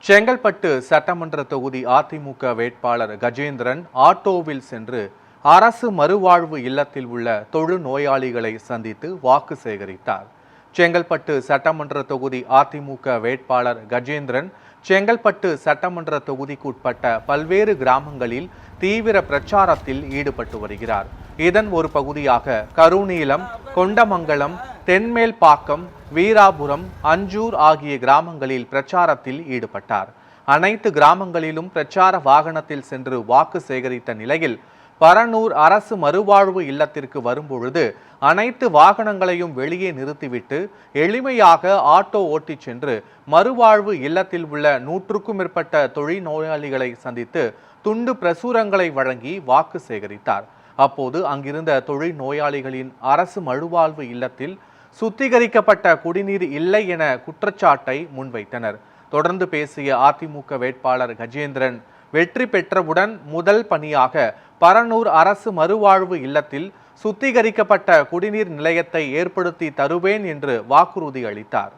செங்கல்பட்டு சட்டமன்ற தொகுதி அதிமுக வேட்பாளர் கஜேந்திரன் ஆட்டோவில் சென்று அரசு மறுவாழ்வு இல்லத்தில் உள்ள தொழுநோயாளிகளை சந்தித்து வாக்கு சேகரித்தார். செங்கல்பட்டு சட்டமன்ற தொகுதி அதிமுக வேட்பாளர் கஜேந்திரன் செங்கல்பட்டு சட்டமன்ற தொகுதிக்குட்பட்ட பல்வேறு கிராமங்களில் தீவிர பிரச்சாரத்தில் ஈடுபட்டு வருகிறார். இதன் ஒரு பகுதியாக கருநீலம், கொண்டமங்கலம், தென்மேல்பாக்கம், வீராபுரம், அஞ்சூர் ஆகிய கிராமங்களில் பிரச்சாரத்தில் ஈடுபட்டார். அனைத்து கிராமங்களிலும் பிரச்சார வாகனத்தில் சென்று வாக்கு சேகரித்த நிலையில் பரனூர் அரசு மறுவாழ்வு இல்லத்திற்கு வரும்பொழுது அனைத்து வாகனங்களையும் வெளியே நிறுத்திவிட்டு எளிமையாக ஆட்டோ ஓட்டிச் சென்று மறுவாழ்வு இல்லத்தில் உள்ள 100க்கும் மேற்பட்ட தொழில்நோயாளிகளை சந்தித்து துண்டு பிரசுரங்களை வழங்கி வாக்கு சேகரித்தார். அப்போது அங்கிருந்த தொழில்நோயாளிகளின் அரசு மறுவாழ்வு இல்லத்தில் சுத்திகரிக்கப்பட்ட குடிநீர் இல்லை என குற்றச்சாட்டை முன்வைத்தனர். தொடர்ந்து பேசிய அதிமுக வேட்பாளர் கஜேந்திரன், வெற்றி பெற்றவுடன் முதல் பணியாக பரனூர் அரசு மறுவாழ்வு இல்லத்தில் சுத்திகரிக்கப்பட்ட குடிநீர் நிலையத்தை ஏற்படுத்தி தருவேன் என்று வாக்குறுதி அளித்தார்.